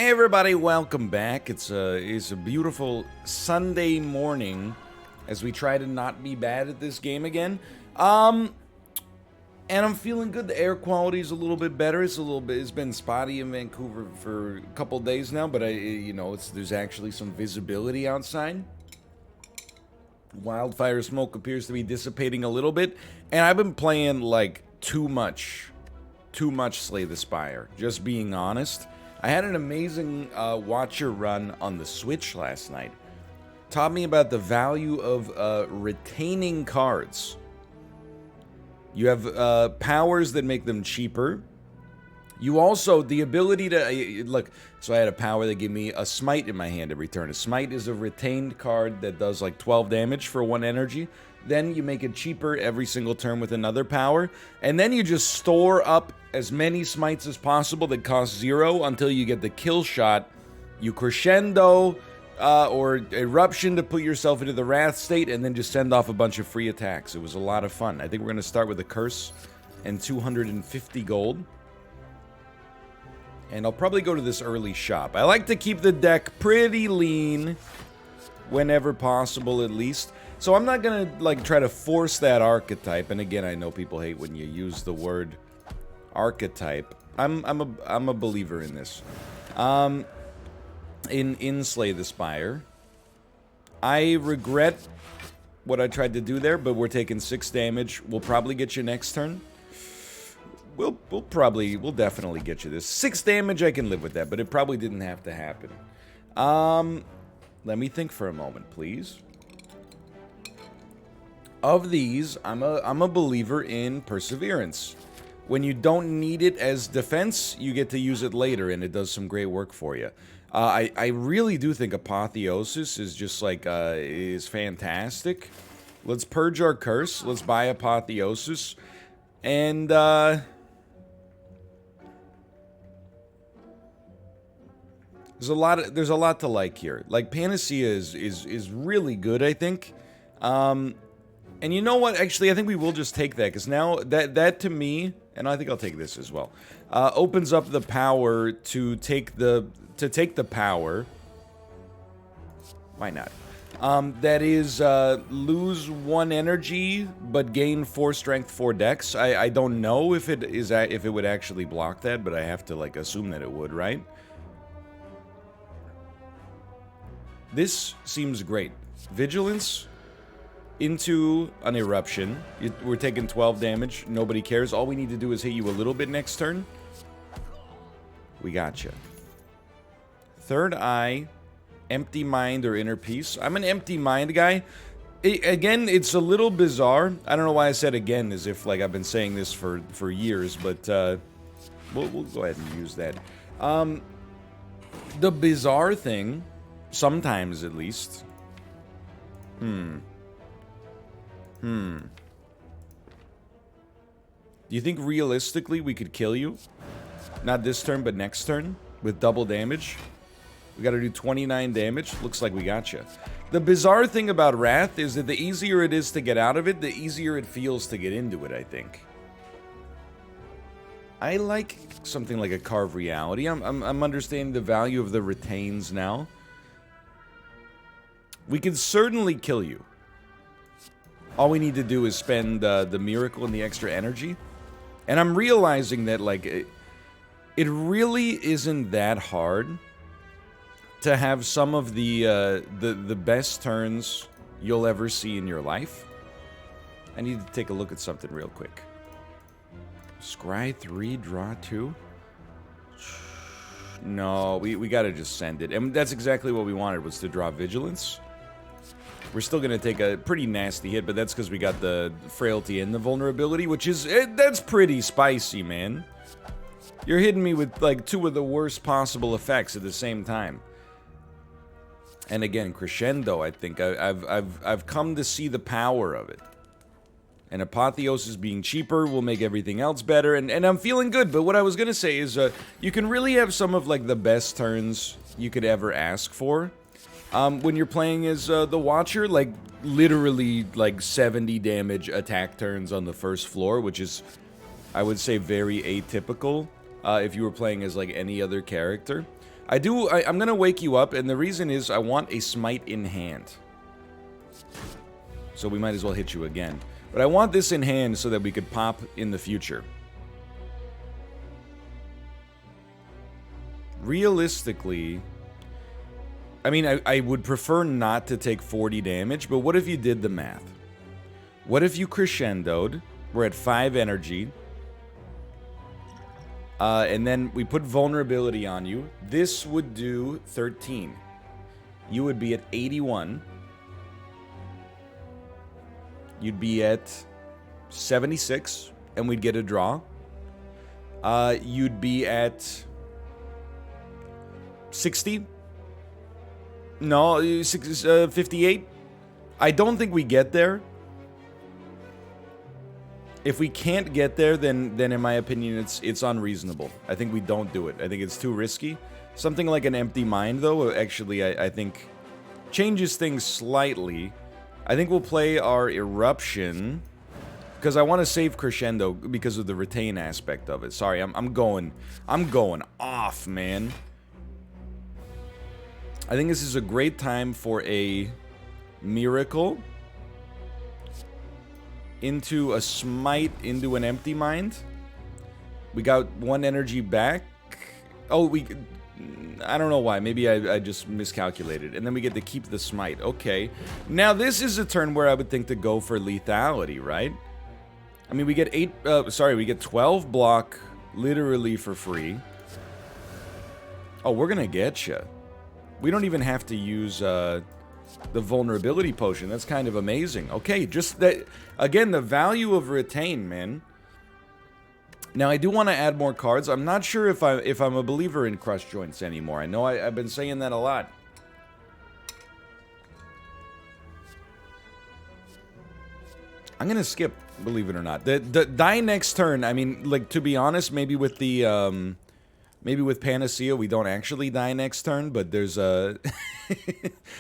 Hey everybody, welcome back. It's a beautiful Sunday morning as we try to not be bad at this game again. And I'm feeling good. The air quality is a little bit better. It's been spotty in Vancouver for a couple days now, but there's actually some visibility outside. Wildfire smoke appears to be dissipating a little bit, and I've been playing like too much Slay the Spire, just being honest. I had an amazing watcher run on the Switch last night. Taught me about the value of retaining cards. You have powers that make them cheaper. You also, the ability to, look, so I had a power that gave me a smite in my hand every turn. A smite is a retained card that does like 12 damage for 1 energy. Then you make it cheaper every single turn with another power. And then you just store up as many smites as possible that cost 0 until you get the kill shot. You crescendo or eruption to put yourself into the wrath state and then just send off a bunch of free attacks. It was a lot of fun. I think we're going to start with a curse and 250 gold. And I'll probably go to this early shop. I like to keep the deck pretty lean whenever possible, at least. So I'm not gonna like try to force that archetype. And again, I know people hate when you use the word archetype. I'm a believer in this. In Slay the Spire, I regret what I tried to do there, but we're taking 6 damage. We'll probably get you next turn. We'll definitely get you this. 6 damage, I can live with that, but it probably didn't have to happen. Let me think for a moment, please. Of these, I'm a believer in Perseverance. When you don't need it as defense, you get to use it later, and it does some great work for you. I really do think Apotheosis is just like, is fantastic. Let's purge our curse. Let's buy Apotheosis. And, there's a lot to like here. Like, Panacea is really good, I think. And you know what? Actually, I think we will just take that, because now that to me, and I think I'll take this as well, opens up the power to take the power. Why not? That is lose 1 energy but gain 4 strength, 4 dex. I don't know if it would actually block that, but I have to like assume that it would, right? This seems great. Vigilance into an eruption. We're taking 12 damage. Nobody cares. All we need to do is hit you a little bit next turn. We got you. Third Eye, Empty Mind or Inner Peace. I'm an Empty Mind guy. Again, it's a little bizarre. I don't know why I said again, as if like I've been saying this for years, but we'll go ahead and use that. The bizarre thing, sometimes at least. Do you think realistically we could kill you? Not this turn, but next turn? With double damage? We gotta do 29 damage? Looks like we got you. The bizarre thing about Wrath is that the easier it is to get out of it, the easier it feels to get into it, I think. I like something like a Carve Reality. I'm understanding the value of the retains now. We can certainly kill you. All we need to do is spend the miracle and the extra energy. And I'm realizing that, like, it really isn't that hard to have some of the best turns you'll ever see in your life. I need to take a look at something real quick. Scry 3, draw 2? No, we gotta just send it. And that's exactly what we wanted, was to draw Vigilance. We're still going to take a pretty nasty hit, but that's because we got the frailty and the vulnerability, which is, that's pretty spicy, man. You're hitting me with, like, 2 of the worst possible effects at the same time. And again, Crescendo, I think, I've come to see the power of it. And Apotheosis being cheaper will make everything else better, and I'm feeling good, but what I was going to say is, you can really have some of, like, the best turns you could ever ask for. When you're playing as the Watcher, like, literally, like, 70 damage attack turns on the first floor, which is, I would say, very atypical if you were playing as, like, any other character. I'm gonna wake you up, and the reason is I want a smite in hand. So we might as well hit you again. But I want this in hand so that we could pop in the future. Realistically, I mean, I would prefer not to take 40 damage, but what if you did the math? What if you crescendoed? We're at 5 energy. And then we put vulnerability on you. This would do 13. You would be at 81. You'd be at 76, and we'd get a draw. You'd be at 60. No, 58. I don't think we get there. If we can't get there, then in my opinion, it's unreasonable. I think we don't do it. I think it's too risky. Something like an empty mind, though, actually, I think changes things slightly. I think we'll play our Eruption, because I want to save Crescendo because of the retain aspect of it. Sorry, I'm going off, man. I think this is a great time for a Miracle into a Smite into an Empty Mind. We got 1 energy back. Oh, I don't know why. Maybe I just miscalculated. And then we get to keep the Smite. Okay. Now, this is a turn where I would think to go for lethality, right? I mean, we get we get 12 block literally for free. Oh, we're gonna get you. We don't even have to use the vulnerability potion. That's kind of amazing. Okay, just that, again, the value of retain, man. Now, I do want to add more cards. I'm not sure if I'm a believer in crush joints anymore. I know I've been saying that a lot. I'm gonna skip, believe it or not. The die next turn. I mean, like, to be honest, maybe with the maybe with Panacea we don't actually die next turn, but there's a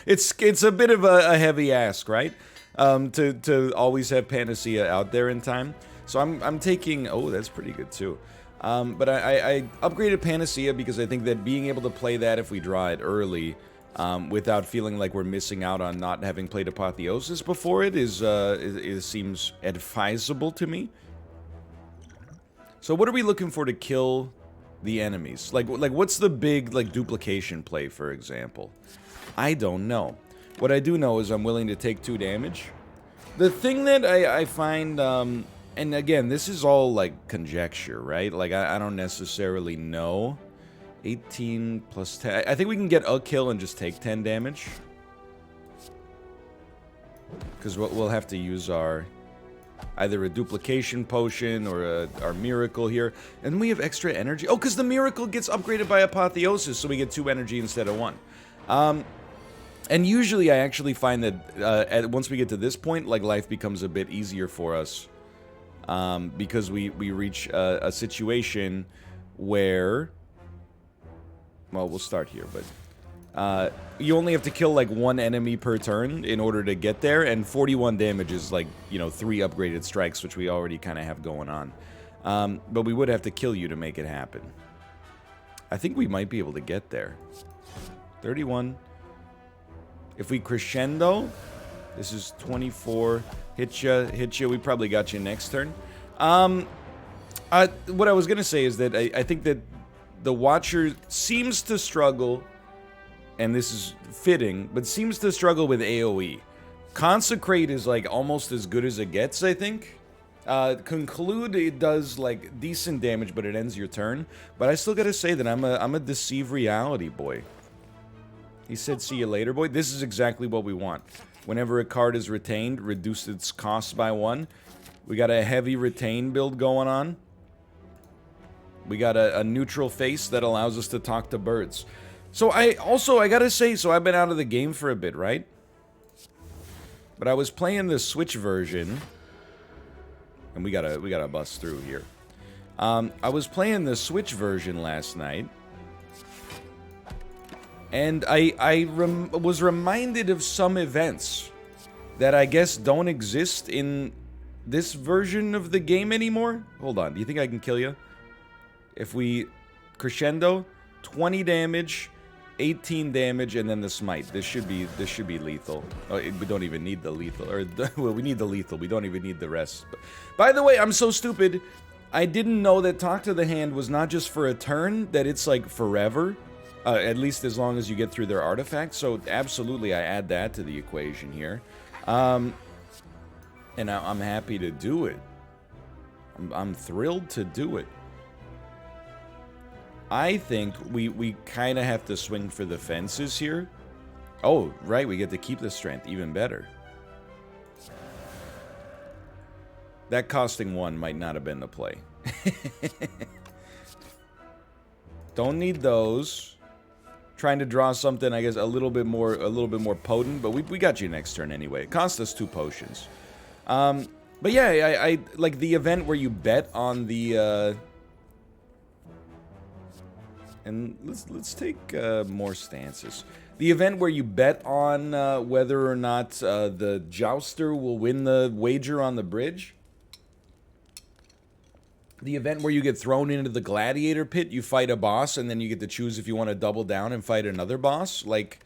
it's a bit of a heavy ask, right? To always have Panacea out there in time. So I'm taking... Oh, that's pretty good, too. But I upgraded Panacea because I think that being able to play that if we draw it early, without feeling like we're missing out on not having played Apotheosis before it seems advisable to me. So what are we looking for to kill the enemies? Like what's the big, like, duplication play, for example? I don't know. What I do know is I'm willing to take 2 damage. The thing that I find... and again, this is all, like, conjecture, right? Like, I don't necessarily know. 18 plus 10. I think we can get a kill and just take 10 damage. Because we'll have to use our... either a duplication potion or our miracle here. And we have extra energy. Oh, because the miracle gets upgraded by Apotheosis, so we get 2 energy instead of 1. And usually I actually find that once we get to this point, like, life becomes a bit easier for us. Because we reach a situation where, well, we'll start here, but you only have to kill like 1 enemy per turn in order to get there, and 41 damage is like, you know, 3 upgraded strikes, which we already kind of have going on. But we would have to kill you to make it happen. I think we might be able to get there. 31. If we crescendo, this is 24. Hit ya. We probably got you next turn. What I was gonna say is that I think that the Watcher seems to struggle, and this is fitting, but seems to struggle with AoE. Consecrate is like almost as good as it gets, I think. Conclude, it does like decent damage, but it ends your turn. But I still gotta say that I'm a Deceive Reality boy. He said, "See you later, boy." This is exactly what we want. Whenever a card is retained, reduce its cost by 1. We got a heavy retain build going on. We got a neutral face that allows us to talk to birds. So I gotta say, so I've been out of the game for a bit, right? But I was playing the Switch version, and we gotta bust through here. I was playing the Switch version last night, and I was reminded of some events that I guess don't exist in this version of the game anymore. Hold on, do you think I can kill you? If we crescendo, 20 damage, 18 damage, and then the smite. This should be lethal. Oh, we don't even need the lethal, or well, we need the lethal. We don't even need the rest. But, by the way, I'm so stupid. I didn't know that talk to the hand was not just for a turn. That it's like forever, at least as long as you get through their artifact. So absolutely, I add that to the equation here, and I'm happy to do it. I'm thrilled to do it. I think we kind of have to swing for the fences here. Oh, right, we get to keep the strength. Even better. That costing 1 might not have been the play. Don't need those. Trying to draw something, I guess, a little bit more potent, but we got you next turn anyway. It cost us 2 potions. But yeah, I like the event where you bet on the and let's take more stances. The event where you bet on whether or not the jouster will win the wager on the bridge. The event where you get thrown into the gladiator pit, you fight a boss, and then you get to choose if you want to double down and fight another boss. Like,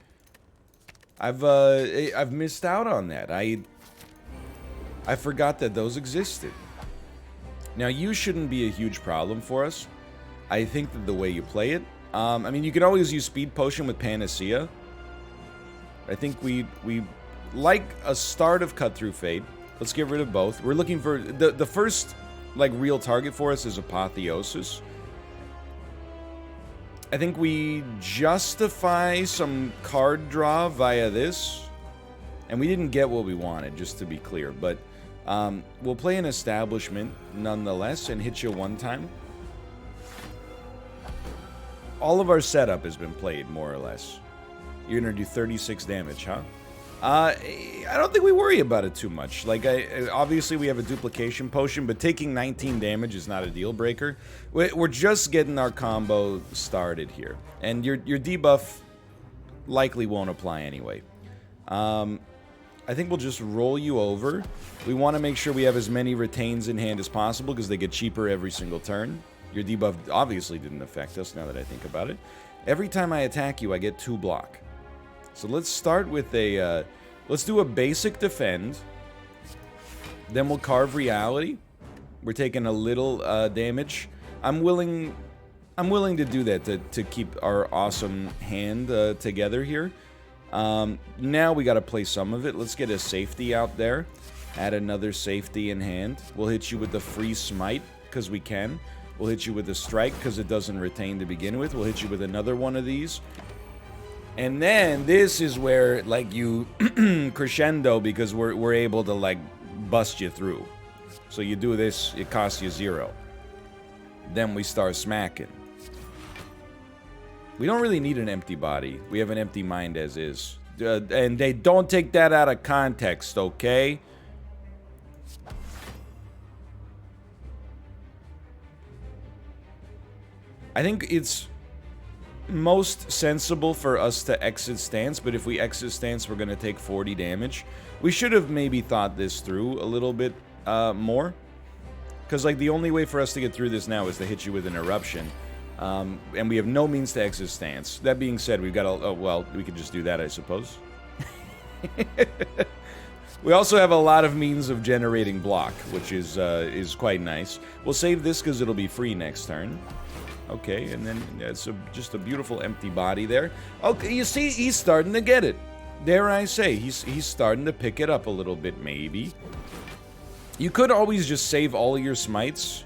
I've missed out on that. I forgot that those existed. Now, you shouldn't be a huge problem for us. I think that the way you play it, I mean, you can always use Speed Potion with Panacea. I think we like a start of Cut Through Fate. Let's get rid of both. We're looking for the first like real target for us is Apotheosis. I think we justify some card draw via this, and we didn't get what we wanted, just to be clear. But we'll play an Establishment nonetheless and hit you one time. All of our setup has been played, more or less. You're going to do 36 damage, huh? I don't think we worry about it too much. Like, obviously we have a duplication potion, but taking 19 damage is not a deal breaker. We're just getting our combo started here. And your debuff likely won't apply anyway. I think we'll just roll you over. We want to make sure we have as many retains in hand as possible, because they get cheaper every single turn. Your debuff obviously didn't affect us, now that I think about it. Every time I attack you, I get 2 block. So let's start with a, let's do a basic defend. Then we'll carve reality. We're taking a little damage. I'm willing to do that to keep our awesome hand together here. Now we got to play some of it. Let's get a safety out there. Add another safety in hand. We'll hit you with the free smite, because we can. We'll hit you with a strike, because it doesn't retain to begin with. We'll hit you with another one of these. And then this is where, like, you crescendo, because we're able to, like, bust you through. So you do this, it costs you 0. Then we start smacking. We don't really need an empty body. We have an empty mind as is. And they don't take that out of context, okay? I think it's most sensible for us to exit stance, but if we exit stance, we're going to take 40 damage. We should have maybe thought this through a little bit more. Because, like, the only way for us to get through this now is to hit you with an eruption. And we have no means to exit stance. That being said, we've got to... Oh, well, we could just do that, I suppose. We also have a lot of means of generating block, which is quite nice. We'll save this because it'll be free next turn. Okay, and then it's just a beautiful empty body there. Okay, you see, he's starting to get it. Dare I say, he's starting to pick it up a little bit, maybe. You could always just save all of your smites.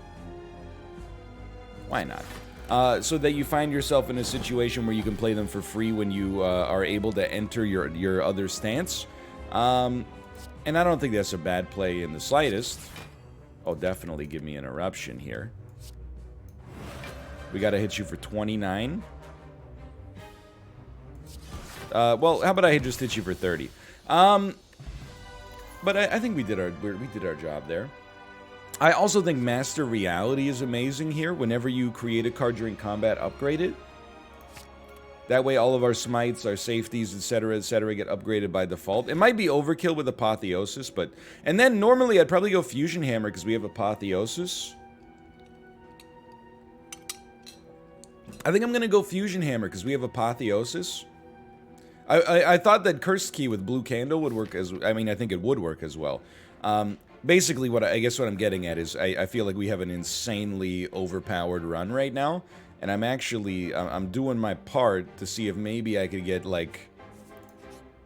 Why not? So that you find yourself in a situation where you can play them for free when you are able to enter your other stance. And I don't think that's a bad play in the slightest. Oh, definitely give me an eruption here. We got to hit you for 29. Well, how about I just hit you for 30? But I think we did our job there. I also think Master Reality is amazing here. Whenever you create a card during combat, upgrade it. That way all of our smites, our safeties, etc., get upgraded by default. It might be overkill with Apotheosis, but... And then normally I'd probably go Fusion Hammer because we have Apotheosis. I think I'm going to go Fusion Hammer because we have Apotheosis. I thought that Cursed Key with Blue Candle would work as... I mean, I think it would work as well. Basically, I guess what I'm getting at is I feel like we have an insanely overpowered run right now. And I'm doing my part to see if maybe I could get, like,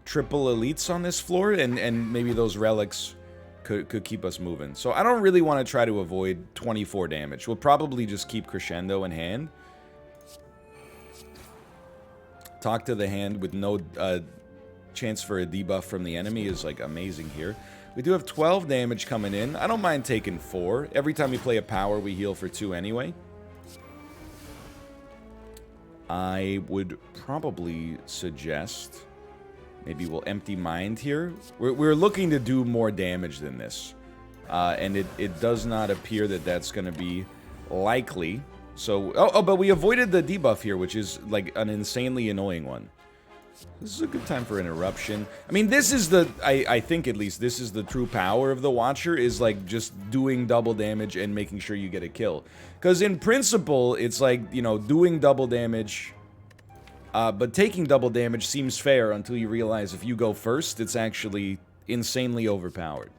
triple elites on this floor. And maybe those relics could keep us moving. So I don't really want to try to avoid 24 damage. We'll probably just keep Crescendo in hand. Talk to the hand with no chance for a debuff from the enemy is, like, amazing here. We do have 12 damage coming in. I don't mind taking 4. Every time we play a power, we heal for 2 anyway. I would probably suggest maybe we'll Empty Mind here. We're looking to do more damage than this. And it does not appear that that's going to be likely. So, but we avoided the debuff here, which is, like, an insanely annoying one. This is a good time for an Eruption. I mean, this is the, I think at least, this is the true power of the Watcher, is, like, just doing double damage and making sure you get a kill. Because in principle, it's like, you know, doing double damage, but taking double damage seems fair until you realize if you go first, it's actually insanely overpowered.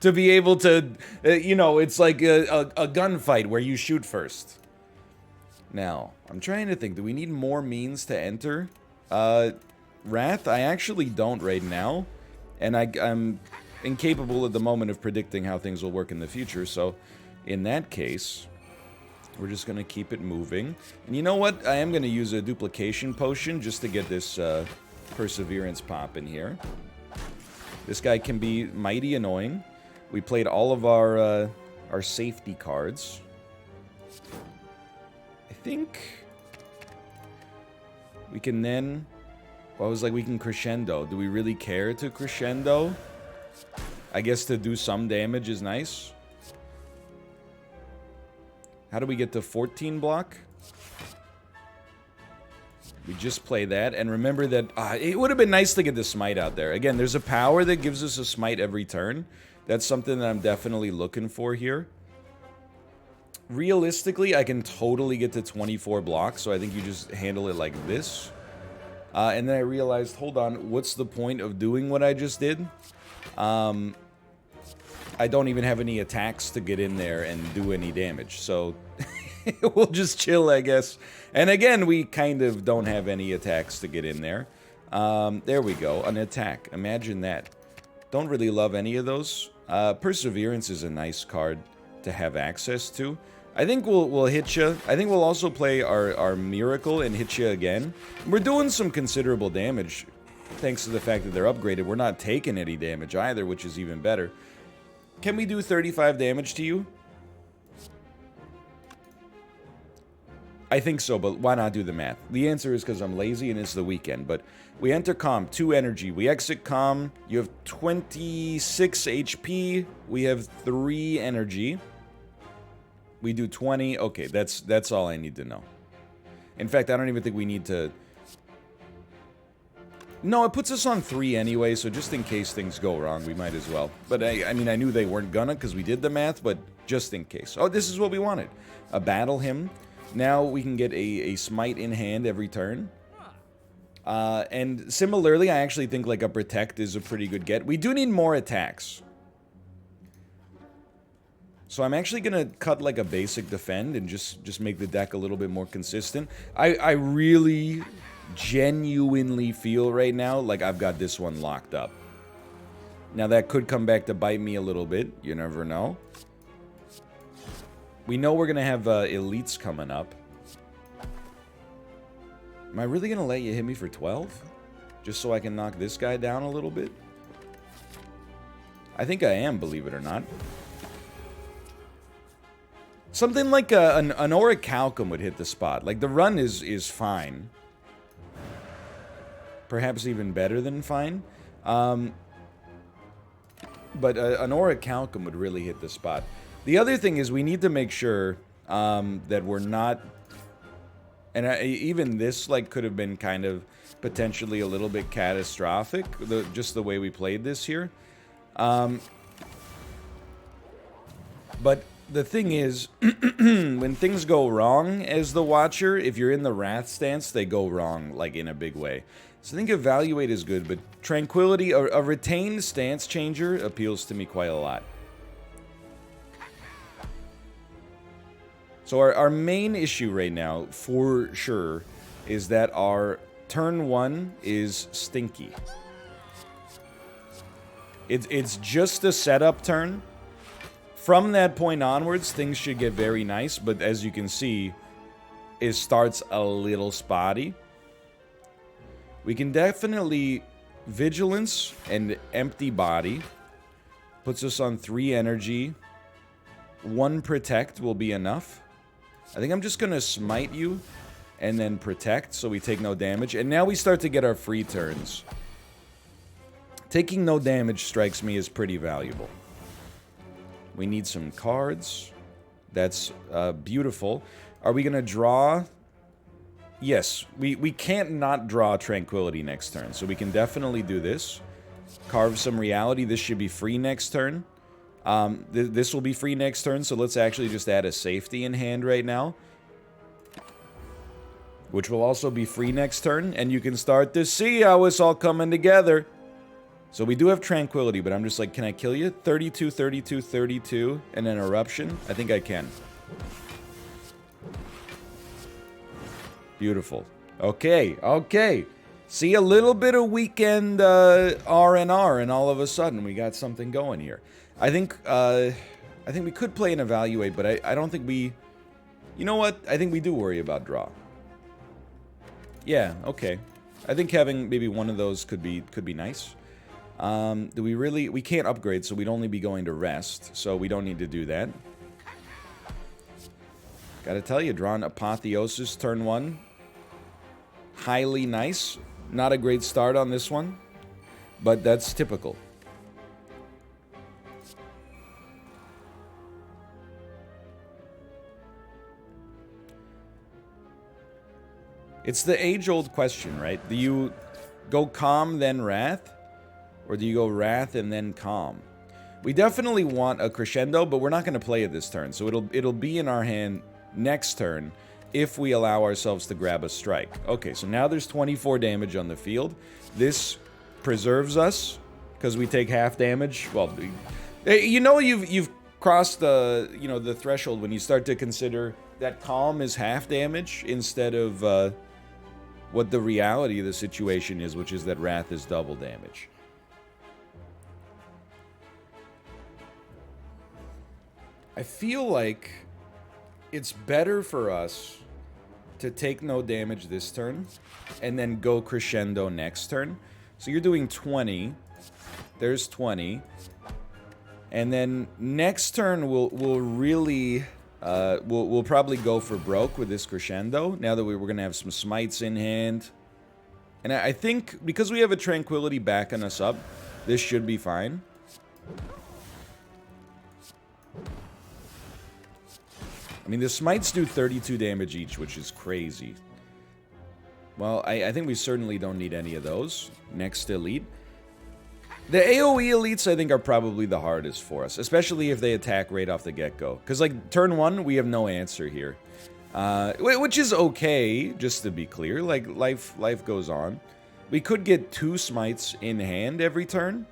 To be able to, you know, it's like a gunfight where you shoot first. Now, I'm trying to think, do we need more means to enter Wrath? I actually don't right now, and I'm incapable at the moment of predicting how things will work in the future, so in that case, we're just going to keep it moving. And you know what? I am going to use a duplication potion just to get this perseverance pop in here. This guy can be mighty annoying. We played all of our safety cards. I think we can then... Well, I was like, we can crescendo. Do we really care to crescendo? I guess to do some damage is nice. How do we get to 14 block? We just play that, and remember that it would have been nice to get the smite out there. Again, there's a power that gives us a smite every turn. That's something that I'm definitely looking for here. Realistically, I can totally get to 24 blocks, so I think you just handle it like this. And then I realized, hold on, what's the point of doing what I just did? I don't even have any attacks to get in there and do any damage, so we'll just chill, I guess. And again, we kind of don't have any attacks to get in there. There we go, an attack. Imagine that. Don't really love any of those. Perseverance is a nice card to have access to. I think we'll hit you. I think we'll also play our Miracle and hit you again. We're doing some considerable damage, thanks to the fact that they're upgraded. We're not taking any damage either, which is even better. Can we do 35 damage to you? I think so, but why not do the math? The answer is because I'm lazy and it's the weekend. But we enter Calm, 2 energy. We exit Calm. You have 26 HP. We have 3 energy. We do 20. Okay, that's all I need to know. In fact, I don't even think we need to... No, it puts us on 3 anyway, so just in case things go wrong, we might as well. But I mean, I knew they weren't gonna because we did the math, but just in case. Oh, this is what we wanted. A Battle Hymn. Now we can get a smite in hand every turn. And similarly, I actually think like a Protect is a pretty good get. We do need more attacks. So I'm actually going to cut like a basic defend and just make the deck a little bit more consistent. I really genuinely feel right now like I've got this one locked up. Now that could come back to bite me a little bit. You never know. We know we're going to have elites coming up. Am I really going to let you hit me for 12? Just so I can knock this guy down a little bit? I think I am, believe it or not. Something like an Orichalcum would hit the spot. Like, the run is fine. Perhaps even better than fine. But an Orichalcum would really hit the spot. The other thing is we need to make sure that we're not... And even this, like, could have been kind of potentially a little bit catastrophic. Just the way we played this here. But... the thing is, when things go wrong as the Watcher, if you're in the Wrath stance, they go wrong, like, in a big way. So I think Evaluate is good, but Tranquility, a retained stance changer appeals to me quite a lot. So our main issue right now, for sure, is that our turn 1 is stinky. It's just a setup turn. From that point onwards, things should get very nice, but as you can see, it starts a little spotty. We can definitely Vigilance and Empty Body. Puts us on 3 energy. 1 Protect will be enough. I think I'm just going to Smite you and then Protect so we take no damage. And now we start to get our free turns. Taking no damage strikes me as pretty valuable. We need some cards. That's beautiful. Are we going to draw? Yes, we can't not draw Tranquility next turn, so we can definitely do this. Carve some Reality. This should be free next turn. This will be free next turn, so let's actually just add a safety in hand right now. Which will also be free next turn, and you can start to see how it's all coming together. So we do have Tranquility, but I'm just like, can I kill you? 32, 32, 32, and an Eruption? I think I can. Beautiful. Okay, okay. See, a little bit of weekend R&R, and all of a sudden we got something going here. I think we could play an Evaluate, but I don't think we... You know what? I think we do worry about draw. Yeah, okay. I think having maybe one of those could be nice. Do we really... We can't upgrade, so we'd only be going to rest, so we don't need to do that. Gotta tell you, drawing Apotheosis turn 1. Highly nice. Not a great start on this one, but that's typical. It's the age-old question, right? Do you go Calm, then Wrath? Or do you go Wrath and then Calm? We definitely want a Crescendo, but we're not going to play it this turn. So it'll be in our hand next turn if we allow ourselves to grab a strike. Okay, so now there's 24 damage on the field. This preserves us because we take half damage. Well, you know you've crossed the the threshold when you start to consider that Calm is half damage instead of what the reality of the situation is, which is that Wrath is double damage. I feel like it's better for us to take no damage this turn and then go Crescendo next turn. So you're doing 20. There's 20. And then next turn we'll really we'll probably go for broke with this Crescendo now that we're going to have some smites in hand. And I think because we have a Tranquility backing us up, this should be fine. I mean, the smites do 32 damage each, which is crazy. Well, I think we certainly don't need any of those. Next elite. The AoE elites, I think, are probably the hardest for us, especially if they attack right off the get-go. Because, like, turn 1, we have no answer here. Which is okay, just to be clear. Like, life goes on. We could get 2 smites in hand every turn.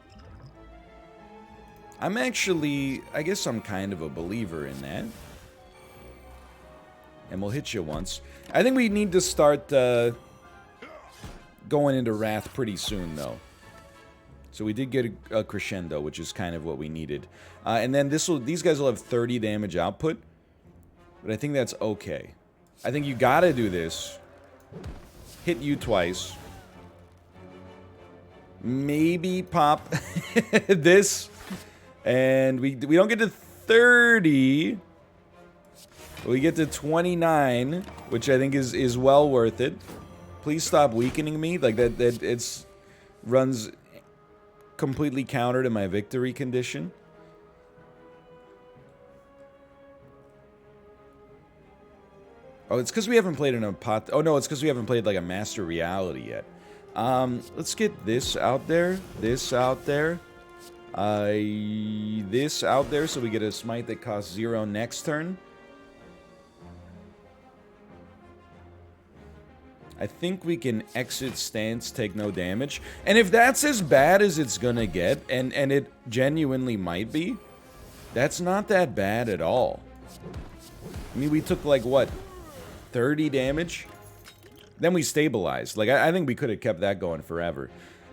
I'm actually... I guess I'm kind of a believer in that. And we'll hit you once. I think we need to start going into Wrath pretty soon, though. So we did get a Crescendo, which is kind of what we needed. And then these guys will have 30 damage output. But I think that's okay. I think you gotta do this. Hit you twice. Maybe pop this. And we don't get to 30... We get to 29, which I think is well worth it. Please stop weakening me. Like that runs completely counter to my victory condition. Oh, it's because we haven't played oh no, it's because we haven't played like a Master Reality yet. Let's get this out there, This out there so we get a smite that costs 0 next turn. I think we can exit stance, take no damage. And if that's as bad as it's gonna get, and it genuinely might be, that's not that bad at all. I mean, we took like, what, 30 damage? Then we stabilized. Like, I think we could have kept that going forever.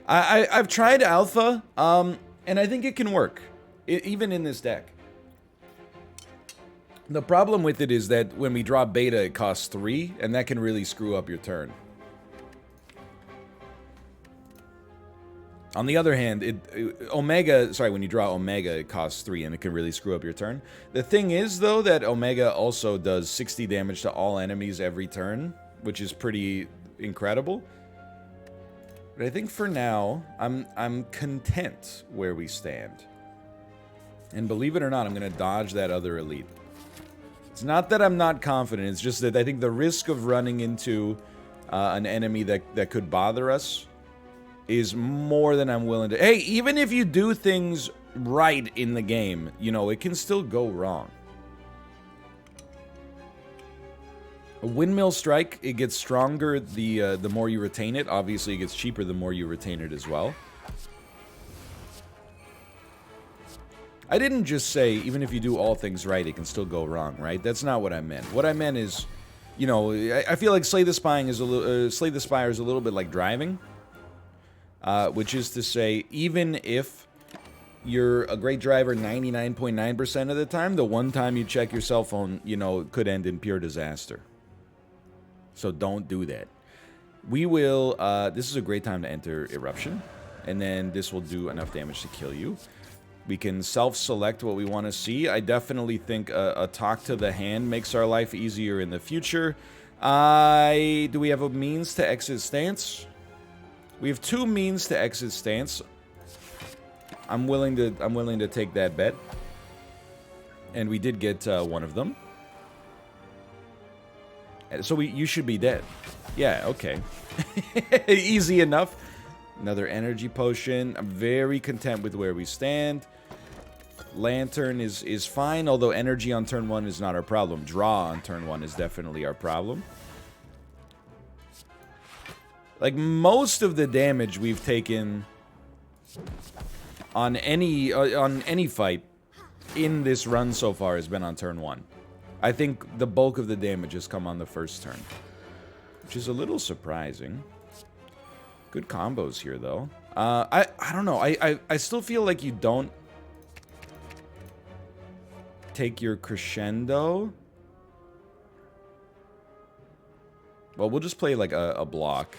I've tried alpha, and I think it can work, even in this deck. The problem with it is that when we drop beta, it costs 3, and that can really screw up your turn. On the other hand, when you draw Omega, it costs 3, and it can really screw up your turn. The thing is, though, that Omega also does 60 damage to all enemies every turn, which is pretty incredible. But I think for now, I'm content where we stand. And believe it or not, I'm going to dodge that other elite. It's not that I'm not confident, it's just that I think the risk of running into an enemy that could bother us is more than I'm willing to... Hey, even if you do things right in the game, you know, it can still go wrong. A windmill strike, it gets stronger the more you retain it. Obviously, it gets cheaper the more you retain it as well. I didn't just say, even if you do all things right, it can still go wrong, right? That's not what I meant. What I meant is, you know, I feel like Slay the Spire is a little bit like driving. Which is to say, even if you're a great driver 99.9% of the time, the one time you check your cell phone, you know, could end in pure disaster. So don't do that. We will, this is a great time to enter Eruption, and then this will do enough damage to kill you. We can self-select what we want to see. I definitely think a talk to the hand makes our life easier in the future. Do we have a means to exit stance? We have 2 means to exit stance. I'm willing to take that bet. And we did get one of them. So you should be dead. Yeah, okay. Easy enough. Another energy potion. I'm very content with where we stand. Lantern is fine, although energy on turn 1 is not our problem. Draw on turn 1 is definitely our problem. Like, most of the damage we've taken on any fight in this run so far has been on turn 1. I think the bulk of the damage has come on the first turn, which is a little surprising. Good combos here, though. I don't know. I still feel like you don't take your crescendo. Well, we'll just play like a block.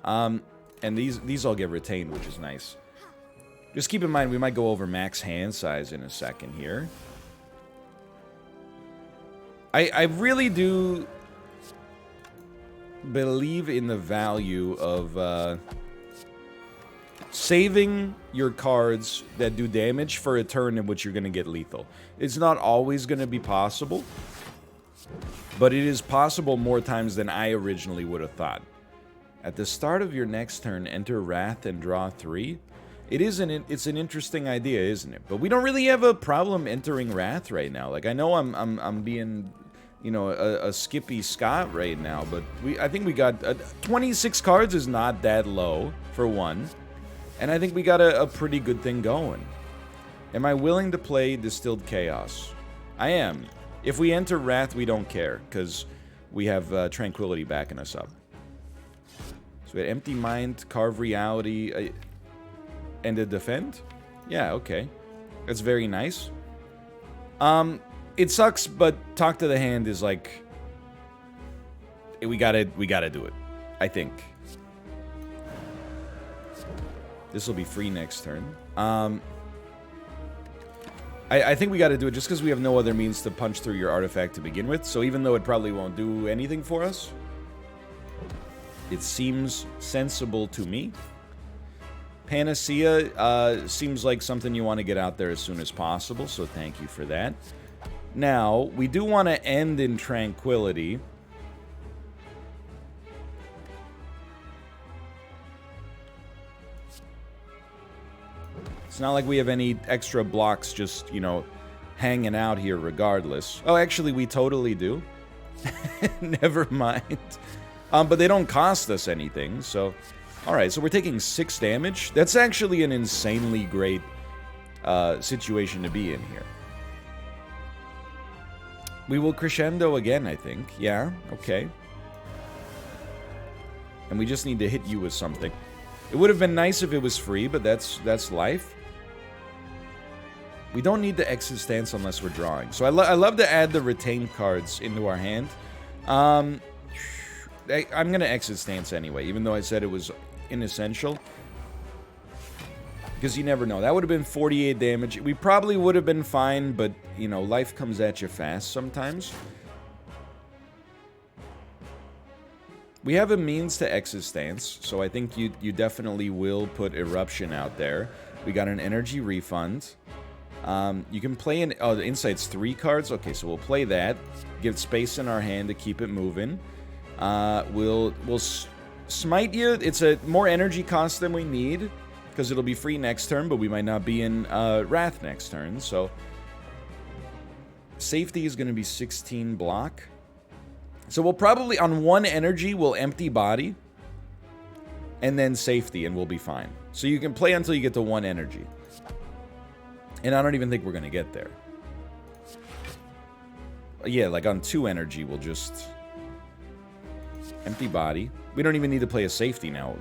And these all get retained, which is nice. Just keep in mind, we might go over max hand size in a second here. I really do believe in the value of saving your cards that do damage for a turn in which you're going to get lethal. It's not always going to be possible, but it is possible more times than I originally would have thought. At the start of your next turn, enter Wrath and draw 3. It's an interesting idea, isn't it? But we don't really have a problem entering Wrath right now. Like, I know I'm being, you know, a Skippy Scott right now, but I think we got 26 cards is not that low for one, and I think we got a pretty good thing going. Am I willing to play Distilled Chaos? I am. If we enter Wrath, we don't care, because we have Tranquility backing us up. So we had Empty Mind, Carve Reality, and a Defend? Yeah, okay. That's very nice. It sucks, but Talk to the Hand is like... We gotta do it. I think. This will be free next turn. I think we gotta do it just because we have no other means to punch through your artifact to begin with. So even though it probably won't do anything for us, it seems sensible to me. Panacea seems like something you want to get out there as soon as possible, so thank you for that. Now, we do want to end in Tranquility. It's not like we have any extra blocks just, you know, hanging out here regardless. Oh, actually, we totally do. Never mind. But they don't cost us anything, so... Alright, so we're taking 6 damage. That's actually an insanely great situation to be in here. We will crescendo again, I think. Yeah, okay. And we just need to hit you with something. It would have been nice if it was free, but that's life. We don't need the exit stance unless we're drawing. So I love to add the retained cards into our hand. I'm going to exit stance anyway, even though I said it was inessential. Because you never know. That would have been 48 damage. We probably would have been fine, but, you know, life comes at you fast sometimes. We have a means to exit stance, so I think you definitely will put Eruption out there. We got an energy refund. You can play an... Oh, the Insight's 3 cards? Okay, so we'll play that. Give space in our hand to keep it moving. We'll smite you. It's a more energy cost than we need, because it'll be free next turn, but we might not be in Wrath next turn, so... Safety is going to be 16 block. So we'll probably, on 1 energy, we'll empty body. And then safety, and we'll be fine. So you can play until you get to 1 energy. And I don't even think we're going to get there. Yeah, like on 2 energy, we'll just... Empty body. We don't even need to play a safety now.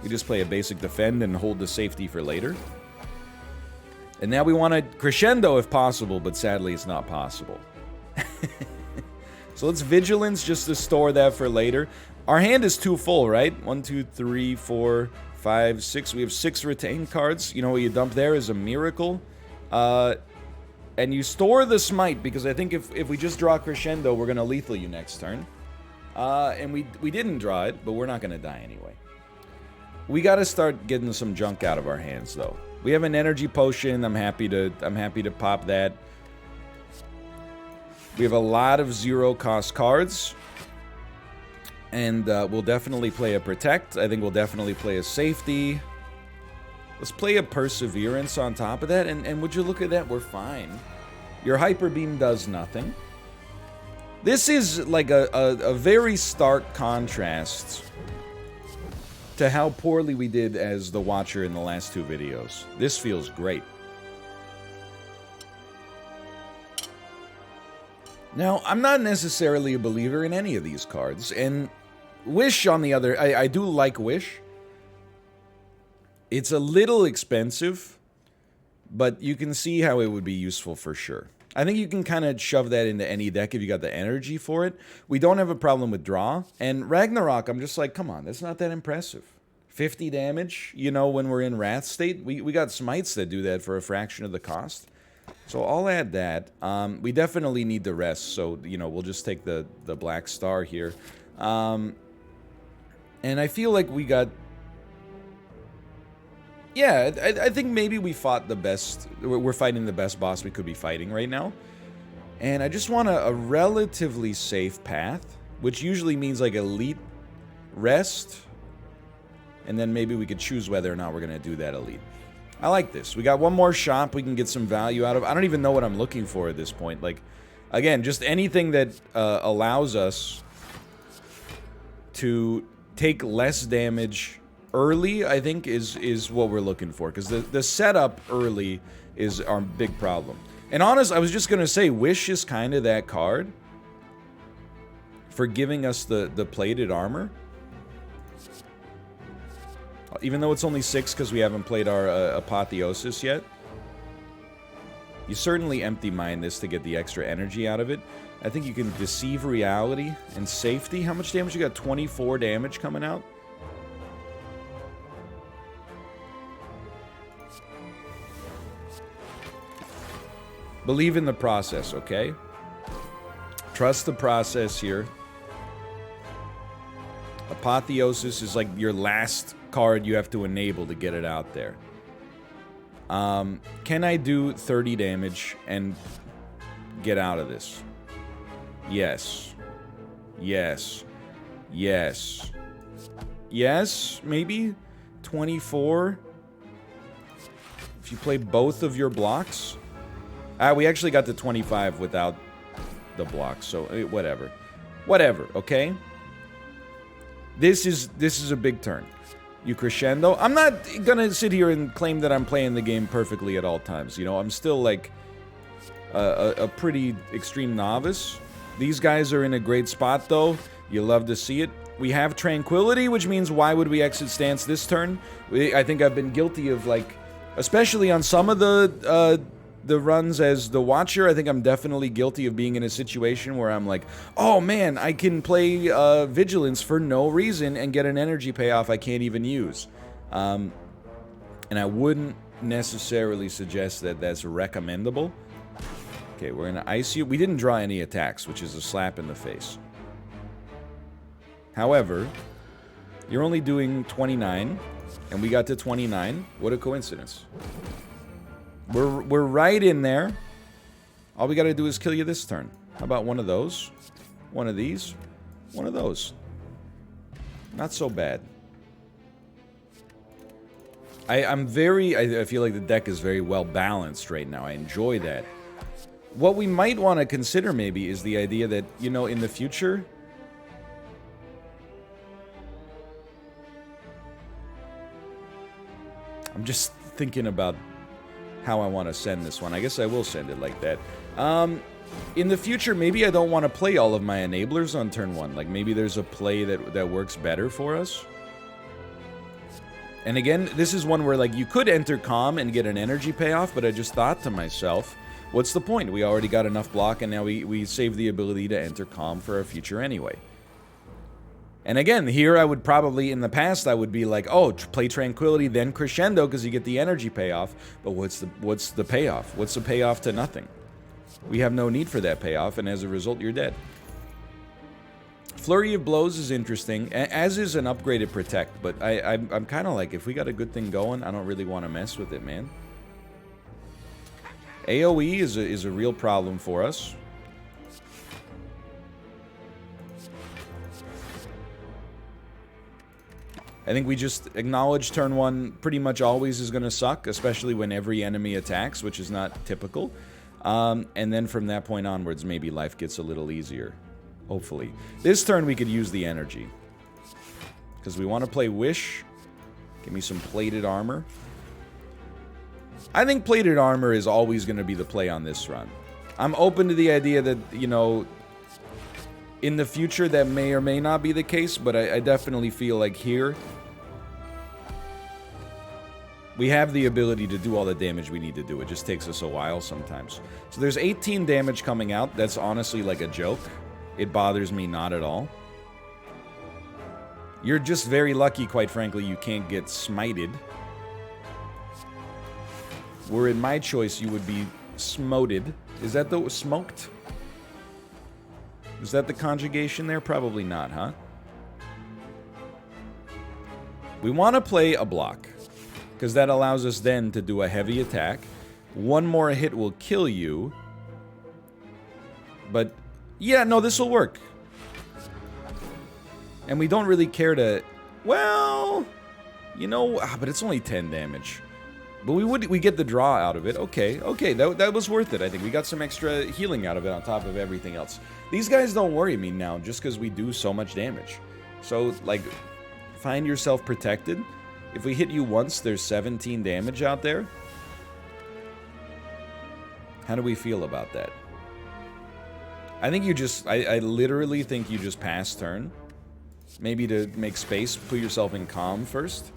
We just play a basic defend and hold the safety for later. And now we want to crescendo if possible, but sadly it's not possible. So let's Vigilance just to store that for later. Our hand is too full, right? 1, 2, 3, 4, 5, 6. We have 6 retained cards. You know what you dump there is a Miracle. And you store the Smite, because I think if we just draw Crescendo, we're going to lethal you next turn. And we didn't draw it, but we're not going to die anyway. We got to start getting some junk out of our hands, though. We have an energy potion. I'm happy to pop that. We have a lot of 0-cost cards. And we'll definitely play a Protect. I think we'll definitely play a Safety. Let's play a Perseverance on top of that. And would you look at that? We're fine. Your Hyper Beam does nothing. This is like a very stark contrast to how poorly we did as the Watcher in the last 2 videos. This feels great. Now, I'm not necessarily a believer in any of these cards, and Wish on the other... I do like Wish. It's a little expensive, but you can see how it would be useful for sure. I think you can kind of shove that into any deck if you got the energy for it. We don't have a problem with draw, and Ragnarok, I'm just like, come on, that's not that impressive. 50 damage, you know, when we're in Wrath state. We got Smites that do that for a fraction of the cost. So I'll add that. We definitely need the rest, so, you know, we'll just take the Black Star here. And I feel like we got... Yeah, I think maybe we fought the best... We're fighting the best boss we could be fighting right now. And I just want a relatively safe path, which usually means, like, Elite Rest. And then maybe we could choose whether or not we're going to do that Elite. I like this. We got one more shop we can get some value out of. I don't even know what I'm looking for at this point. Like, again, just anything that allows us to take less damage early, I think, is what we're looking for. Because the setup early is our big problem. And honest, I was just going to say, Wish is kind of that card for giving us the plated armor. Even though it's only 6 because we haven't played our Apotheosis yet. You certainly empty mine this to get the extra energy out of it. I think you can Deceive Reality and Safety. How much damage you got? 24 damage coming out? Believe in the process, okay? Trust the process here. Apotheosis is like your last card you have to enable to get it out there. Can I do 30 damage and get out of this? Yes. Yes. Yes. Yes, maybe? 24? If you play both of your blocks... we actually got to 25 without the blocks, so whatever. Whatever, okay? This is a big turn. You crescendo. I'm not gonna sit here and claim that I'm playing the game perfectly at all times. You know, I'm still like a pretty extreme novice. These guys are in a great spot though. You love to see it. We have tranquility, which means why would we exit stance this turn? I think I've been guilty of like, especially on some of the runs as the Watcher, I think I'm definitely guilty of being in a situation where I'm like, oh man, I can play Vigilance for no reason and get an energy payoff I can't even use. And I wouldn't necessarily suggest that that's recommendable. Okay, we're gonna ice you. We didn't draw any attacks, which is a slap in the face. However, you're only doing 29, and we got to 29. What a coincidence. We're right in there. All we gotta do is kill you this turn. How about one of those? One of these? One of those. Not so bad. I feel like the deck is very well balanced right now. I enjoy that. What we might want to consider maybe is the idea that, you know, in the future... I'm just thinking about how I want to send this one. I guess I will send it like that. In the future, maybe I don't want to play all of my enablers on turn 1. Like, maybe there's a play that works better for us. And again, this is one where, like, you could enter Calm and get an energy payoff, but I just thought to myself, what's the point? We already got enough block, and now we save the ability to enter Calm for our future anyway. And again, here I would probably, in the past, I would be like, oh, play Tranquility, then Crescendo, because you get the energy payoff. But what's the payoff? What's the payoff to nothing? We have no need for that payoff, and as a result, you're dead. Flurry of Blows is interesting, as is an upgraded Protect, but I'm kind of like, if we got a good thing going, I don't really want to mess with it, man. AoE is a real problem for us. I think we just acknowledge turn 1 pretty much always is going to suck, especially when every enemy attacks, which is not typical. And then from that point onwards, maybe life gets a little easier. Hopefully. This turn we could use the energy. Because we want to play Wish. Give me some plated armor. I think plated armor is always going to be the play on this run. I'm open to the idea that, you know, in the future that may or may not be the case, but I definitely feel like here we have the ability to do all the damage we need to do. It just takes us a while sometimes. So there's 18 damage coming out. That's honestly like a joke. It bothers me not at all. You're just very lucky, quite frankly, you can't get smited. Were it my choice, you would be smoted. Is that the smoked? Is that the conjugation there? Probably not, huh? We want to play a block, because that allows us then to do a heavy attack. One more hit will kill you. But, yeah, no, this will work. And we don't really care to... Well, you know, but it's only 10 damage. But we get the draw out of it. Okay, that was worth it. I think we got some extra healing out of it on top of everything else. These guys don't worry me now just because we do so much damage. So, like, find yourself protected. If we hit you once, there's 17 damage out there. How do we feel about that? I think you just... I literally think you just pass turn. Maybe to make space, put yourself in Calm first.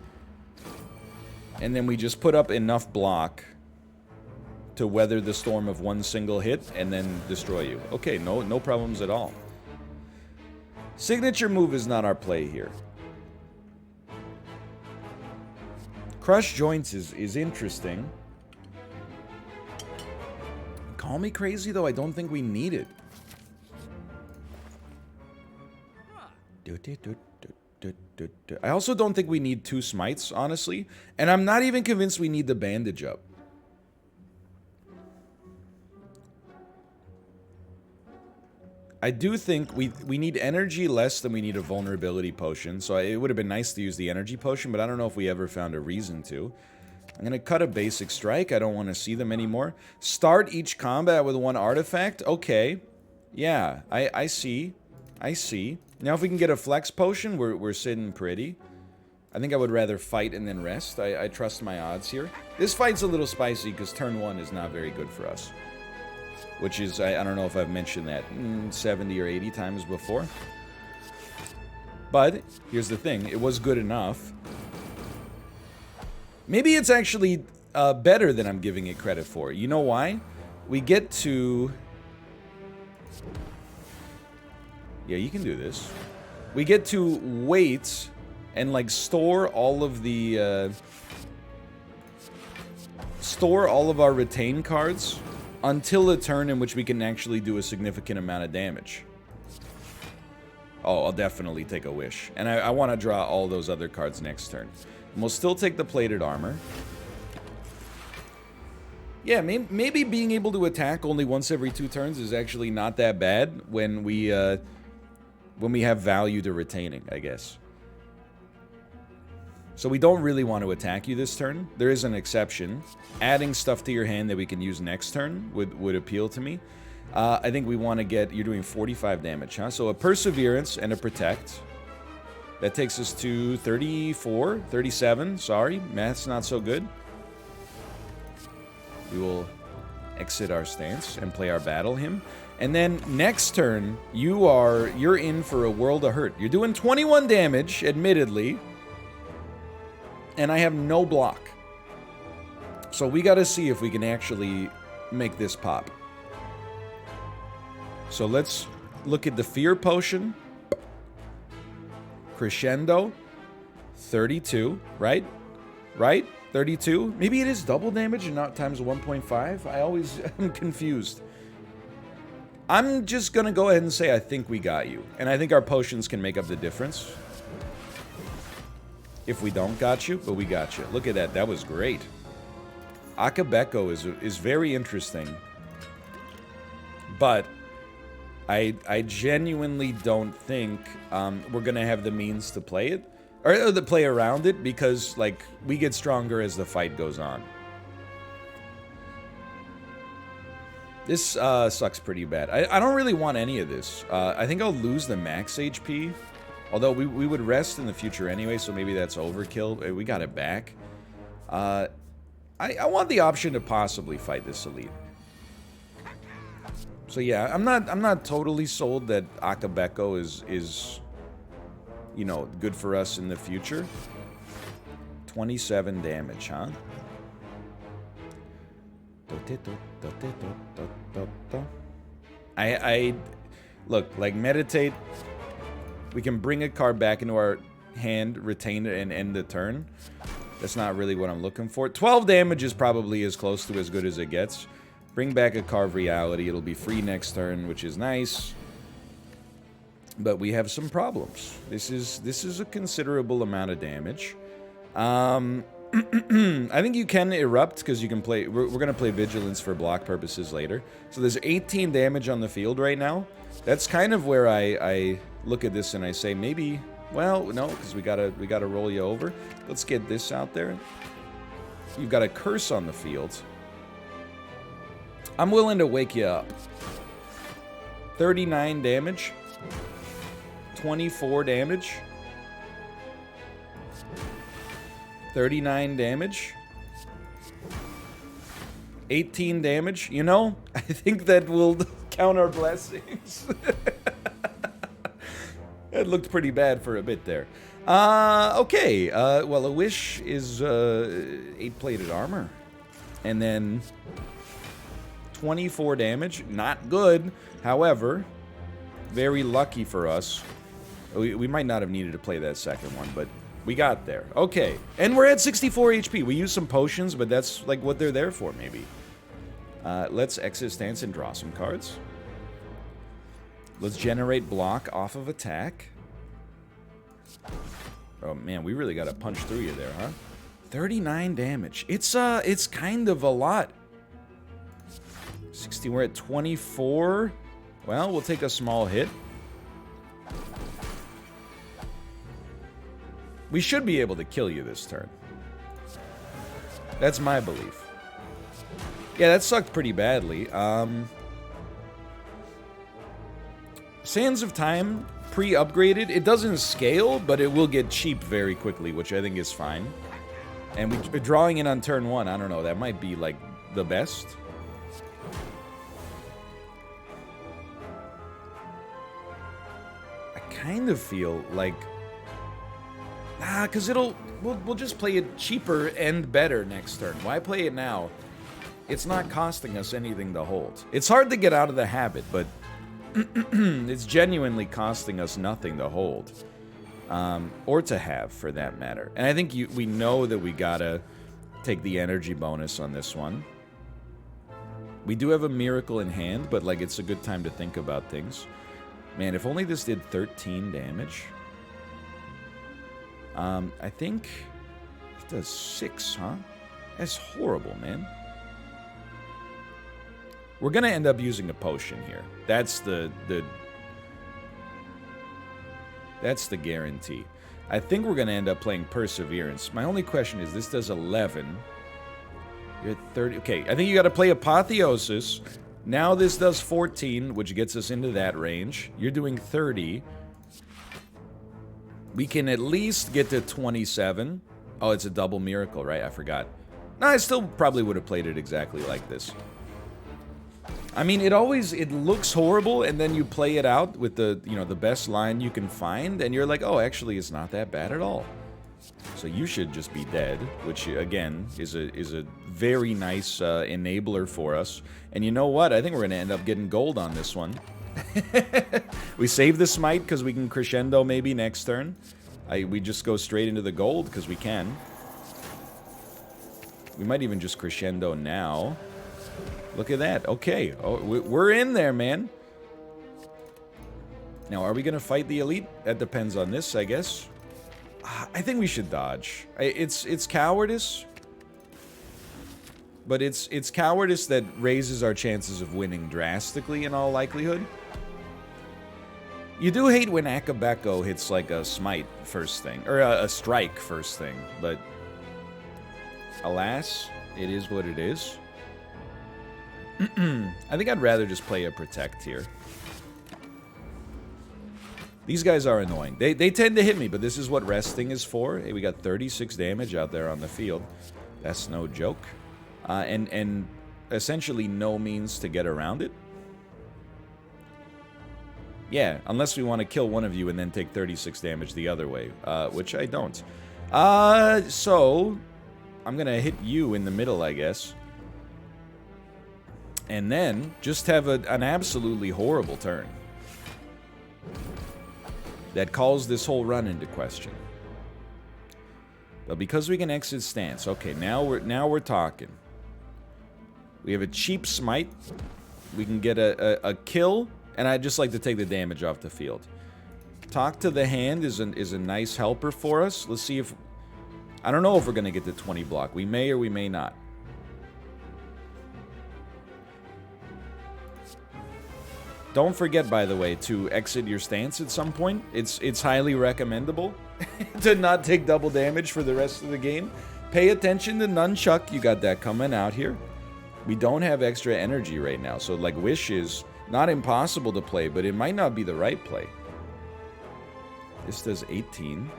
And then we just put up enough block to weather the storm of one single hit and then destroy you. Okay, no problems at all. Signature move is not our play here. Crush Joints is interesting. Call me crazy, though. I don't think we need it. I also don't think we need 2 smites, honestly. And I'm not even convinced we need the bandage up. I do think we need energy less than we need a vulnerability potion. So it would have been nice to use the energy potion, but I don't know if we ever found a reason to. I'm going to cut a basic strike. I don't want to see them anymore. Start each combat with 1 artifact. Okay. Yeah, I see. I see. Now if we can get a flex potion, we're sitting pretty. I think I would rather fight and then rest. I trust my odds here. This fight's a little spicy because turn 1 is not very good for us. Which is, I don't know if I've mentioned that 70 or 80 times before. But, here's the thing. It was good enough. Maybe it's actually better than I'm giving it credit for. You know why? We get to... Yeah, you can do this. We get to wait and, like, store all of the... store all of our retain cards until a turn in which we can actually do a significant amount of damage. Oh, I'll definitely take a wish. And I want to draw all those other cards next turn. And we'll still take the plated armor. Yeah, maybe being able to attack only once every 2 turns is actually not that bad when we have value to retaining, I guess. So we don't really want to attack you this turn. There is an exception. Adding stuff to your hand that we can use next turn would appeal to me. I think we want to get... You're doing 45 damage, huh? So a Perseverance and a Protect. That takes us to 34, 37. Sorry, math's not so good. We will exit our stance and play our Battle Hymn. And then next turn, you're in for a world of hurt. You're doing 21 damage, admittedly. And I have no block. So we gotta see if we can actually make this pop. So let's look at the Fear Potion. Crescendo. 32, right? Right? 32? Maybe it is double damage and not times 1.5? I always am confused. I'm just gonna go ahead and say I think we got you. And I think our potions can make up the difference. If we don't got you, but we got you. Look at that. That was great. Akabeko is very interesting. But I genuinely don't think we're going to have the means to play it. Or to play around it because, like, we get stronger as the fight goes on. This sucks pretty bad. I don't really want any of this. I think I'll lose the max HP. Although we would rest in the future anyway, so maybe that's overkill. We got it back. I want the option to possibly fight this elite. So yeah, I'm not totally sold that Akabeko is you know, good for us in the future. 27 damage, huh? I look, like, meditate. We can bring a card back into our hand, retain it, and end the turn. That's not really what I'm looking for. 12 damage is probably as close to as good as it gets. Bring back a Carve Reality. It'll be free next turn, which is nice. But we have some problems. This is a considerable amount of damage. I think you can Erupt, because you can play... We're going to play Vigilance for block purposes later. So there's 18 damage on the field right now. That's kind of where I look at this and I say, maybe... Well, no, because we gotta roll you over. Let's get this out there. You've got a Curse on the field. I'm willing to wake you up. 39 damage. 24 damage. 39 damage. 18 damage. You know, I think that will count our blessings. It looked pretty bad for a bit there. Okay. Well, a wish is 8-plated armor. And then 24 damage. Not good. However, very lucky for us. We might not have needed to play that second one, but we got there. Okay. And we're at 64 HP. We used some potions, but that's like what they're there for, maybe. Let's exit stance and draw some cards. Let's generate block off of attack. Oh man, we really gotta punch through you there, huh? 39 damage. It's kind of a lot. 60, we're at 24. Well, we'll take a small hit. We should be able to kill you this turn. That's my belief. Yeah, that sucked pretty badly. Sands of Time, pre-upgraded. It doesn't scale, but it will get cheap very quickly, which I think is fine. And we're drawing in on turn 1. I don't know. That might be, like, the best. I kind of feel like... because we'll just play it cheaper and better next turn. Why play it now? It's not costing us anything to hold. It's hard to get out of the habit, but it's genuinely costing us nothing to hold. Or to have, for that matter. And I think we know that we gotta take the energy bonus on this one. We do have a miracle in hand, but, like, it's a good time to think about things. Man, if only this did 13 damage. I think it does 6, huh? That's horrible, man. We're gonna end up using a potion here. That's the guarantee. I think we're gonna end up playing Perseverance. My only question is, this does 11. You're at 30. Okay, I think you gotta play Apotheosis. Now this does 14, which gets us into that range. You're doing 30. We can at least get to 27. Oh, it's a double miracle, right? I forgot. No, I still probably would have played it exactly like this. I mean, it looks horrible, and then you play it out with the best line you can find, and you're like, oh, actually, it's not that bad at all. So you should just be dead, which, again, is a very nice enabler for us. And you know what? I think we're going to end up getting gold on this one. We save the smite because we can crescendo maybe next turn. We just go straight into the gold because we can. We might even just crescendo now. Look at that. Okay. Oh, we're in there, man. Now, are we going to fight the elite? That depends on this, I guess. I think we should dodge. It's cowardice. But it's cowardice that raises our chances of winning drastically in all likelihood. You do hate when Akabeko hits like a smite first thing, or a strike first thing, but alas, it is what it is. I think I'd rather just play a protect here. These guys are annoying. They tend to hit me, but this is what resting is for. Hey, we got 36 damage out there on the field. That's no joke. And essentially no means to get around it. Yeah, unless we want to kill one of you and then take 36 damage the other way, which I don't. So I'm going to hit you in the middle, I guess. And then just have an absolutely horrible turn that calls this whole run into question. But because we can exit stance, okay, now we're talking. We have a cheap smite. We can get a kill, and I'd just like to take the damage off the field. Talk to the Hand is a nice helper for us. Let's see if... I don't know if we're going to get the 20 block. We may or we may not. Don't forget, by the way, to exit your stance at some point. It's highly recommendable to not take double damage for the rest of the game. Pay attention to Nunchuck. You got that coming out here. We don't have extra energy right now, so like Wish is not impossible to play, but it might not be the right play. This does 18.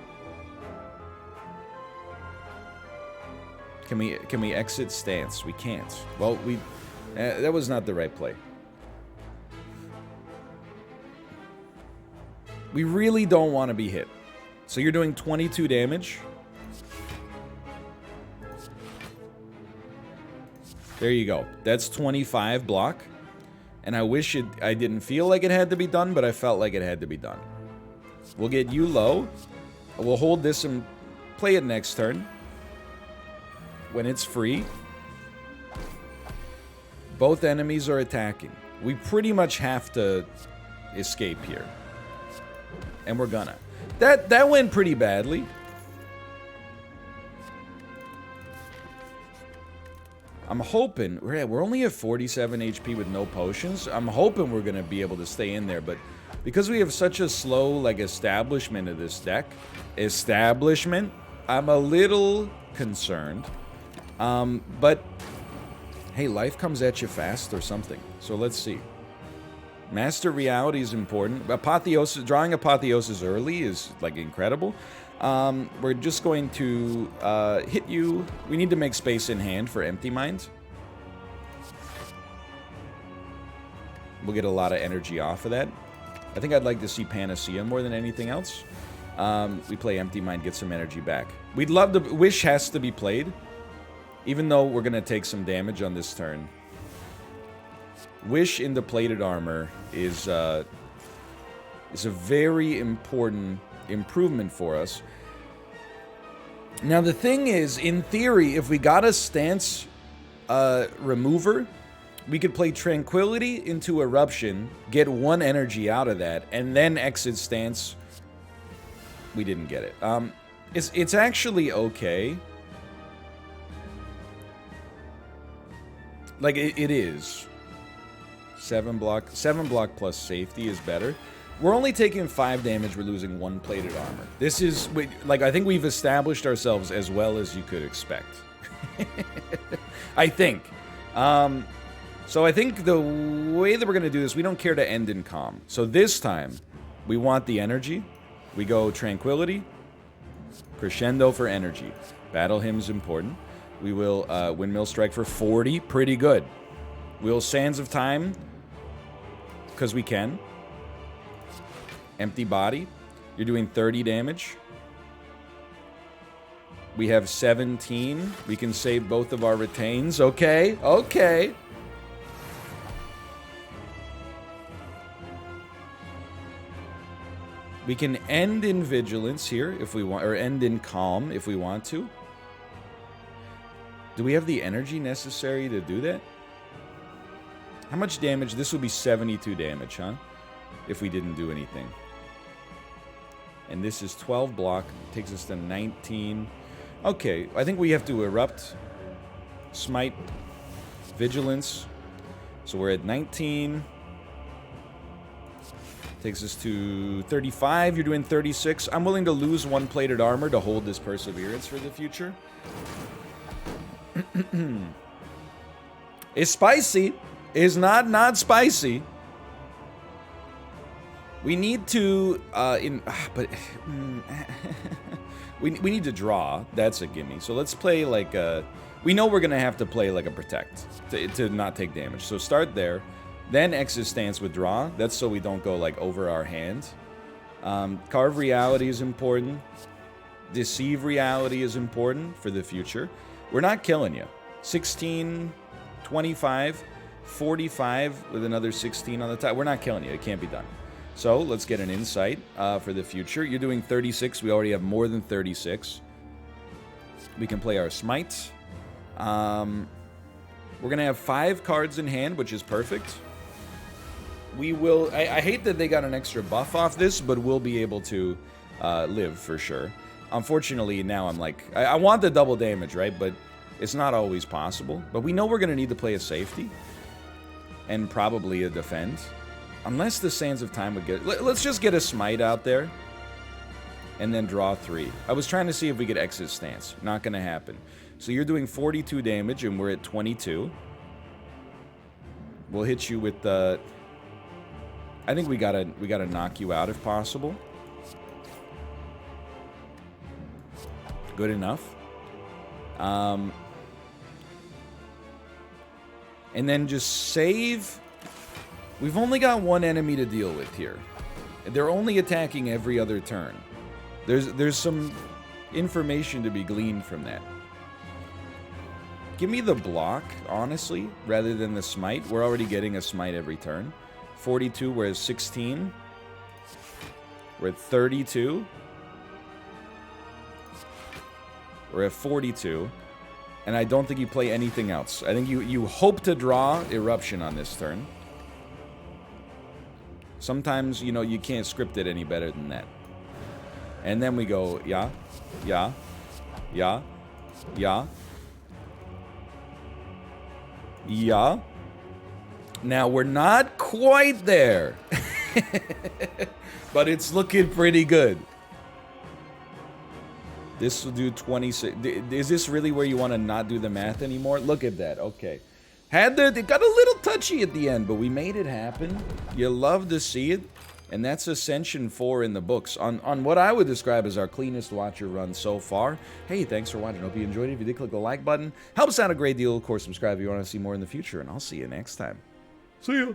Can we exit stance? We can't. Well, that was not the right play. We really don't want to be hit. So you're doing 22 damage. There you go. That's 25 block. And I wish I didn't feel like it had to be done, but I felt like it had to be done. We'll get you low. We'll hold this and play it next turn. When it's free. Both enemies are attacking. We pretty much have to escape here. And we're gonna. That went pretty badly. I'm hoping... We're only at 47 HP with no potions. I'm hoping we're gonna be able to stay in there, but because we have such a slow, like, establishment of this deck... I'm a little concerned. But, hey, life comes at you fast or something. So let's see. Master Reality is important. Apotheosis, drawing Apotheosis early is, like, incredible. We're just going to hit you. We need to make space in hand for Empty Mind. We'll get a lot of energy off of that. I think I'd like to see Panacea more than anything else. We play Empty Mind, get some energy back. We'd love to... Wish has to be played. Even though we're going to take some damage on this turn. Wish into plated armor is a very important improvement for us. Now the thing is, in theory, if we got a stance remover, we could play Tranquility into Eruption, get 1 energy out of that, and then exit stance. We didn't get it. It's actually okay. Like, it is. 7 block plus safety is better. We're only taking 5 damage, we're losing 1 plated armor. This is, like, I think we've established ourselves as well as you could expect. I think. So I think the way that we're going to do this, we don't care to end in calm. So this time, we want the energy. We go Tranquility, Crescendo for energy. Battle Hymn's important. We will Windmill Strike for 40, pretty good. We'll Sands of Time, because we can. Empty Body, you're doing 30 damage. We have 17. We can save both of our retains. Okay, okay. We can end in Vigilance here if we want, or end in Calm if we want to. Do we have the energy necessary to do that? How much damage? This would be 72 damage, huh? If we didn't do anything. And this is 12 block. Takes us to 19. Okay, I think we have to Erupt. Smite. Vigilance. So we're at 19. Takes us to 35. You're doing 36. I'm willing to lose 1 plated armor to hold this Perseverance for the future. It's spicy. It's not spicy. We need to we need to draw. That's a gimme. So let's play like a... We know we're gonna have to play like a Protect to not take damage. So start there. Then exit stance with draw. That's so we don't go like over our hand. Carve Reality is important. Deceive Reality is important for the future. We're not killing you. 16, 25, 45 with another 16 on the top. We're not killing you. It can't be done. So let's get an insight for the future. You're doing 36. We already have more than 36. We can play our Smite. We're going to have 5 cards in hand, which is perfect. We will... I hate that they got an extra buff off this, but we'll be able to live for sure. Unfortunately, now I'm like... I want the double damage, right? But it's not always possible. But we know we're going to need to play a safety. And probably a defend. Unless the Sands of Time would get... Let's just get a Smite out there. And then draw 3. I was trying to see if we could exit stance. Not going to happen. So you're doing 42 damage, and we're at 22. We'll hit you with the... I think we gotta knock you out if possible. Good enough. And then just save... We've only got 1 enemy to deal with here. They're only attacking every other turn. There's some information to be gleaned from that. Give me the block, honestly, rather than the smite. We're already getting a smite every turn. 42, we're at 16. We're at 32. We're at 42. And I don't think you play anything else. I think you hope to draw Eruption on this turn. Sometimes, you know, you can't script it any better than that. And then we go, yeah, yeah, yeah, yeah, yeah. Now, we're not quite there. But it's looking pretty good. This will do 26. Is this really where you want to not do the math anymore? Look at that. Okay. It got a little touchy at the end, but we made it happen. You love to see it. And that's Ascension 4 in the books. On what I would describe as our cleanest Watcher run so far. Hey, thanks for watching. Hope you enjoyed it. If you did, click the like button. Helps out a great deal. Of course, subscribe if you want to see more in the future. And I'll see you next time. See ya.